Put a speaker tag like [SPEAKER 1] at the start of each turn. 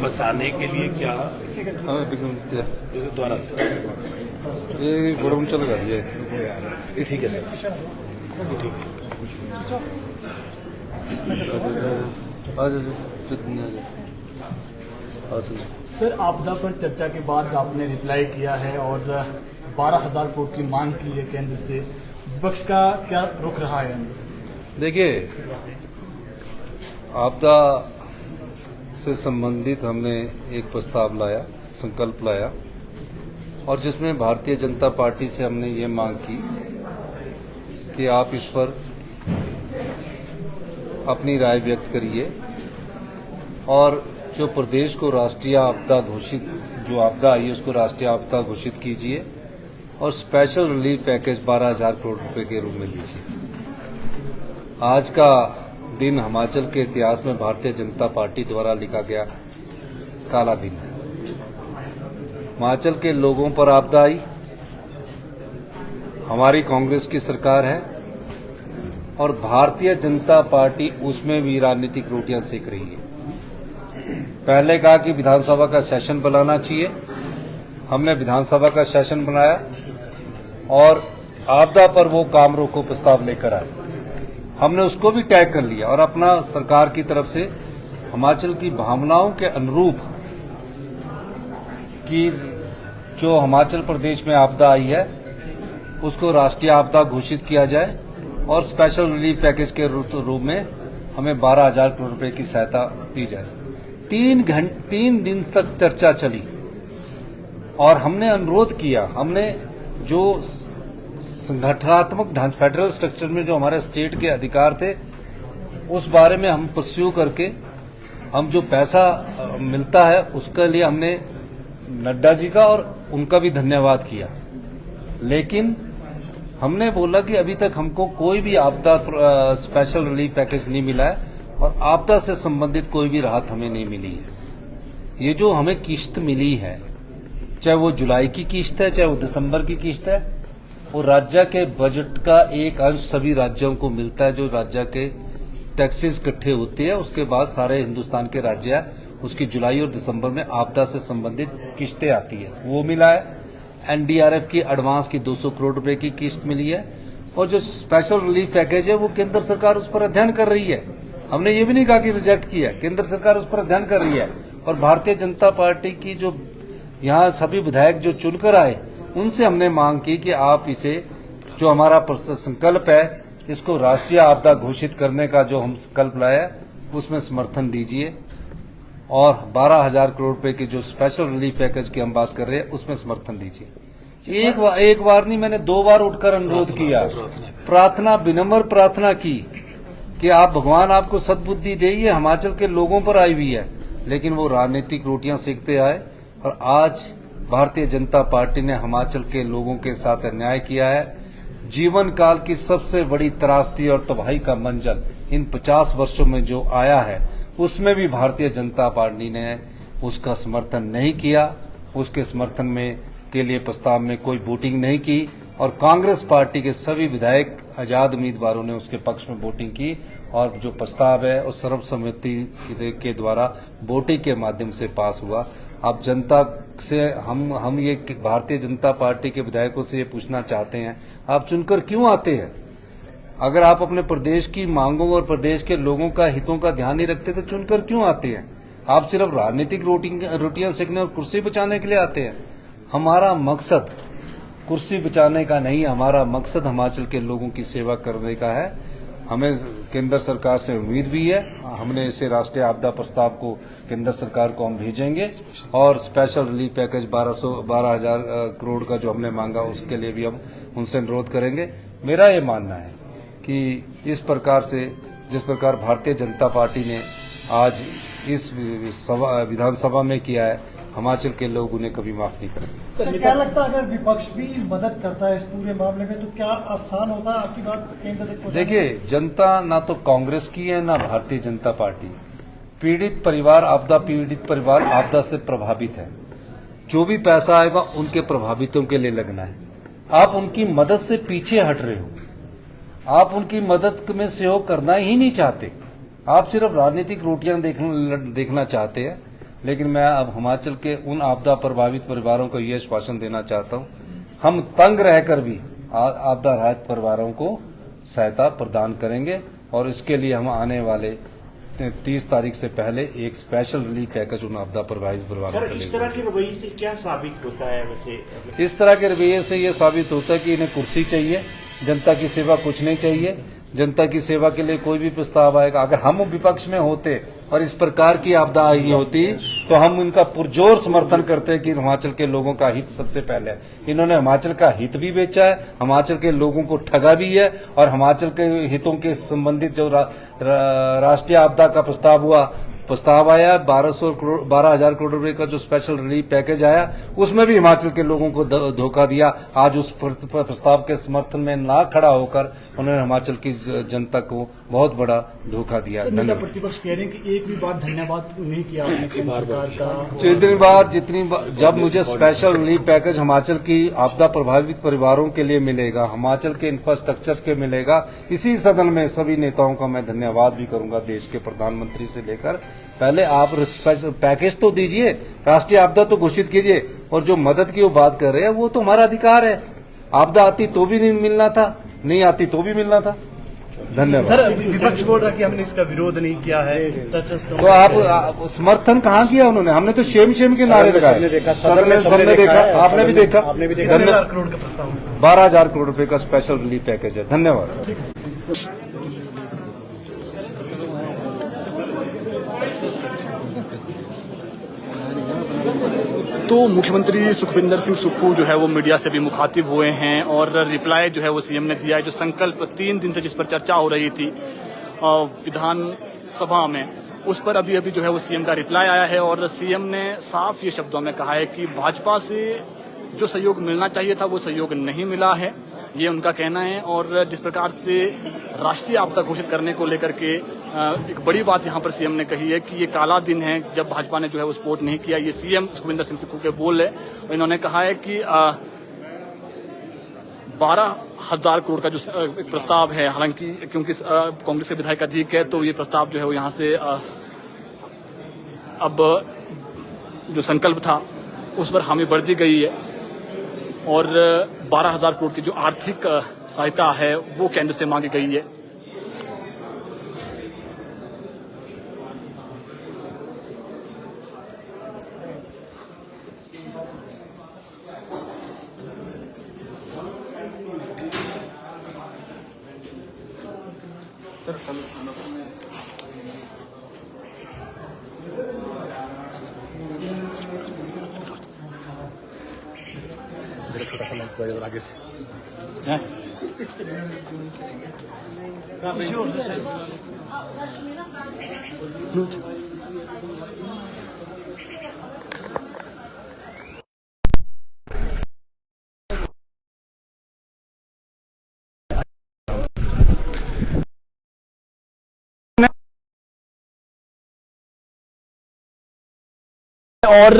[SPEAKER 1] वापस आने के लिए क्या द्वारा से
[SPEAKER 2] ये गोडाउन चल रहा है
[SPEAKER 1] ये ठीक है सर, ठीक है।
[SPEAKER 3] सर, आपदा पर चर्चा के बाद आपने रिप्लाई किया है और 12,000 करोड़ की मांग की है केंद्र से। विपक्ष का क्या रुख रहा है?
[SPEAKER 2] देखिए, आपदा से संबंधित हमने एक प्रस्ताव लाया, संकल्प लाया, और जिसमें भारतीय जनता पार्टी से हमने ये मांग की कि आप इस पर अपनी राय व्यक्त करिए और जो प्रदेश को राष्ट्रीय आपदा घोषित, जो आपदा आई है उसको राष्ट्रीय आपदा घोषित कीजिए और स्पेशल रिलीफ पैकेज 12,000 करोड़ रुपए के रूप में दीजिए। आज का दिन हिमाचल के इतिहास में भारतीय जनता पार्टी द्वारा लिखा गया काला दिन है। हिमाचल के लोगों पर आपदा आई, हमारी कांग्रेस की सरकार है और भारतीय जनता पार्टी उसमें भी राजनीतिक रोटियां सेक रही है। पहले कहा कि विधानसभा का सेशन बुलाना चाहिए, हमने विधानसभा का सेशन बनाया और आपदा पर वो काम रोको प्रस्ताव लेकर आए, हमने उसको भी टैग कर लिया और अपना सरकार की तरफ से हिमाचल की भावनाओं के अनुरूप कि जो हिमाचल प्रदेश में आपदा आई है उसको राष्ट्रीय आपदा घोषित किया जाए और स्पेशल रिलीफ पैकेज के रूप में हमें 12,000 करोड़ रुपए की सहायता दी जाए। 3 दिन तक चर्चा चली और हमने अनुरोध किया, हमने जो संगठनात्मक ढांचा फेडरल स्ट्रक्चर में जो हमारे स्टेट के अधिकार थे उस बारे में हम परस्यू करके हम जो पैसा मिलता है उसके लिए हमने नड्डा जी का और उनका भी धन्यवाद किया, लेकिन हमने बोला कि अभी तक हमको कोई भी आपदा स्पेशल रिलीफ पैकेज नहीं मिला है और आपदा से संबंधित कोई भी राहत हमें नहीं मिली है। ये जो हमें किश्त मिली है, चाहे वो जुलाई की किश्त है चाहे वो दिसंबर की किश्त है, वो राज्य के बजट का एक अंश सभी राज्यों को मिलता है। जो राज्य के टैक्सेस इकट्ठे होते हैं उसके बाद सारे हिंदुस्तान के राज्य उसकी जुलाई और दिसंबर में आपदा से संबंधित किश्तें आती है, वो मिला है। एनडीआरएफ की एडवांस की 200 करोड़ रुपए की किश्त मिली है और जो स्पेशल रिलीफ पैकेज है वो केंद्र सरकार उस पर अध्ययन कर रही है। हमने ये भी नहीं कहा कि रिजेक्ट किया, केंद्र सरकार उस पर अध्ययन कर रही है और भारतीय जनता पार्टी की जो यहाँ सभी विधायक जो चुनकर आए उनसे हमने मांग की कि आप इसे, जो हमारा संकल्प है, इसको राष्ट्रीय आपदा घोषित करने का जो हम संकल्प लाया उसमें समर्थन दीजिए और 12,000 करोड़ रुपए की जो स्पेशल रिलीफ पैकेज की हम बात कर रहे हैं उसमें समर्थन दीजिए। एक बार नहीं, मैंने 2 बार उठकर अनुरोध किया, प्रार्थना, विनम्र प्रार्थना की कि आप भगवान आपको सद्बुद्धि दे। ये हिमाचल के लोगों पर आई हुई है, लेकिन वो राजनीतिक रोटियां सेकते आए और आज भारतीय जनता पार्टी ने हिमाचल के लोगों के साथ अन्याय किया है। जीवन काल की सबसे बड़ी त्रासदी और तबाही का मंजर इन 50 वर्षों में जो आया है उसमें भी भारतीय जनता पार्टी ने उसका समर्थन नहीं किया, उसके समर्थन में के लिए प्रस्ताव में कोई वोटिंग नहीं की और कांग्रेस पार्टी के सभी विधायक आजाद उम्मीदवारों ने उसके पक्ष में वोटिंग की और जो प्रस्ताव है वो सर्वसम्मति के द्वारा वोटिंग के माध्यम से पास हुआ। अब जनता से हम ये भारतीय जनता पार्टी के विधायकों से ये पूछना चाहते हैं, आप चुनकर क्यों आते हैं? अगर आप अपने प्रदेश की मांगों और प्रदेश के लोगों का हितों का ध्यान नहीं रखते तो चुनकर क्यों आते हैं? आप सिर्फ राजनीतिक रोटियां सेकने और कुर्सी बचाने के लिए आते हैं। हमारा मकसद कुर्सी बचाने का नहीं, हमारा मकसद हिमाचल के लोगों की सेवा करने का है। हमें केंद्र सरकार से उम्मीद भी है, हमने इसे राष्ट्रीय आपदा प्रस्ताव को केंद्र सरकार को हम भेजेंगे और स्पेशल रिलीफ पैकेज 12,000 करोड़ का जो हमने मांगा उसके लिए भी हम उनसे अनुरोध करेंगे। मेरा ये मानना है कि इस प्रकार से जिस प्रकार भारतीय जनता पार्टी ने आज इस विधानसभा में किया है, हिमाचल के लोग उन्हें कभी माफ नहीं करेंगे।
[SPEAKER 4] सर, क्या लगता है अगर विपक्ष भी मदद करता है इस पूरे मामले में तो क्या आसान होता है आपकी बात केंद्र तक?
[SPEAKER 2] देखिए, जनता ना तो कांग्रेस की है ना भारतीय जनता पार्टी। पीड़ित परिवार आपदा से प्रभावित है। जो भी पैसा आएगा उनके प्रभावितों के लिए लगना है। आप उनकी मदद से पीछे हट रहे हो, आप उनकी मदद में सहयोग करना ही नहीं चाहते। आप सिर्फ राजनीतिक रोटियां देखना चाहते हैं। लेकिन मैं अब हिमाचल के उन आपदा प्रभावित परिवारों को ये आश्वासन देना चाहता हूं, हम तंग रहकर भी आपदा राहत परिवारों को सहायता प्रदान करेंगे और इसके लिए हम आने वाले 30 तारीख से पहले एक स्पेशल रिलीफ पैकेज उन आपदा प्रभावित परिवारों
[SPEAKER 5] सर,
[SPEAKER 2] के
[SPEAKER 5] इस
[SPEAKER 2] लिए
[SPEAKER 5] तरह के रवैये से क्या साबित होता है वैसे?
[SPEAKER 2] इस तरह के रवैये से ये साबित होता है कि इन्हें कुर्सी चाहिए, जनता की सेवा कुछ नहीं चाहिए। जनता की सेवा के लिए कोई भी प्रस्ताव आएगा, अगर हम विपक्ष में होते और इस प्रकार की आपदा आई होती तो हम इनका पुरजोर समर्थन करते कि हिमाचल के लोगों का हित सबसे पहले है। इन्होंने हिमाचल का हित भी बेचा है, हिमाचल के लोगों को ठगा भी है और हिमाचल के हितों के संबंधित जो राष्ट्रीय आपदा का प्रस्ताव आया 12,000 करोड़ रुपए का जो स्पेशल रिलीफ पैकेज आया, उसमें भी हिमाचल के लोगों को धोखा दिया। आज उस प्रस्ताव के समर्थन में ना खड़ा होकर उन्होंने हिमाचल की जनता को बहुत बड़ा धोखा दिया।
[SPEAKER 3] सर, नेता
[SPEAKER 2] धन्यवाद।
[SPEAKER 3] प्रतिपक्ष कह रहे हैं कि एक भी बार धन्यवाद नहीं किया आपने केंद्र सरकार का।
[SPEAKER 2] जितनी बार जब मुझे स्पेशल रिलीफ पैकेज हिमाचल की आपदा प्रभावित परिवारों के लिए मिलेगा, हिमाचल के इंफ्रास्ट्रक्चर के मिलेगा, इसी सदन में सभी नेताओं का मैं धन्यवाद भी करूंगा, देश के प्रधानमंत्री से लेकर। पहले आप पैकेज तो दीजिए, राष्ट्रीय आपदा तो घोषित कीजिए, और जो मदद की वो बात कर रहे हैं वो तो हमारा अधिकार है। आपदा आती तो भी नहीं मिलना था, नहीं आती तो भी मिलना था। धन्यवाद।
[SPEAKER 6] सर, विपक्ष बोल रहा है कि हमने इसका विरोध नहीं किया है, तटस्थ।
[SPEAKER 2] तो आप समर्थन कहाँ किया उन्होंने? हमने तो शेम के नारे लगाए, सबने देखा, आपने भी देखा।
[SPEAKER 6] 12,000 करोड़ का प्रस्ताव
[SPEAKER 2] 12,000 करोड़ रुपए का स्पेशल रिलीफ पैकेज है। धन्यवाद।
[SPEAKER 3] तो मुख्यमंत्री सुखविंदर सिंह सुक्खू जो है वो मीडिया से भी मुखातिब हुए हैं और रिप्लाई जो है वो सीएम ने दिया है। जो संकल्प 3 दिन से जिस पर चर्चा हो रही थी विधानसभा में, उस पर अभी जो है वो सीएम का रिप्लाई आया है और सीएम ने साफ ये शब्दों में कहा है कि भाजपा से जो सहयोग मिलना चाहिए था वो सहयोग नहीं मिला है, ये उनका कहना है। और जिस प्रकार से राष्ट्रीय आपदा घोषित करने को लेकर के एक बड़ी बात यहाँ पर सीएम ने कही है कि ये काला दिन है जब भाजपा ने जो है वो सपोर्ट नहीं किया। ये सीएम सुखविंदर सिंह सुक्खू के बोल है। इन्होंने कहा है कि 12,000 करोड़ का जो एक प्रस्ताव है, हालांकि क्योंकि कांग्रेस के विधायक अधिक है तो ये प्रस्ताव जो है वो यहाँ से अब जो संकल्प था उस पर हामी बढ़ दी गई है और 12,000 करोड़ की जो आर्थिक सहायता है वो केंद्र से मांगी गई है।
[SPEAKER 1] छोटा सा लाइक तो आगे से
[SPEAKER 3] और